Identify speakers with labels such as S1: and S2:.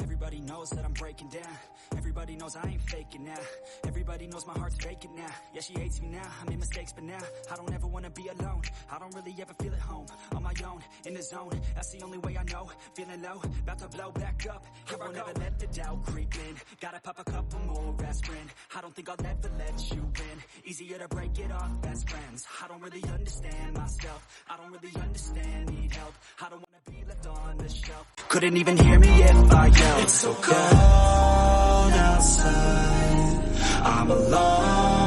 S1: Everybody knows that I'm breaking down. Everybody knows I ain't faking now. Everybody knows my heart's vacant now. Yeah, she hates me now, I made mistakes but now I don't ever wanna be alone. I don't really ever feel at home. On my own, in the zone, that's the only way I know. Feeling low, about to blow back up. Here I won't ever let the doubt creep in. Gotta pop a couple more aspirin. I don't think I'll ever let you in. Easier to break it off best friends. I don't really understand myself. I don't really understand, need help. I don't wanna be left on the shelf. Couldn't even hear me if I yelled. It's so cold outside, I'm alone.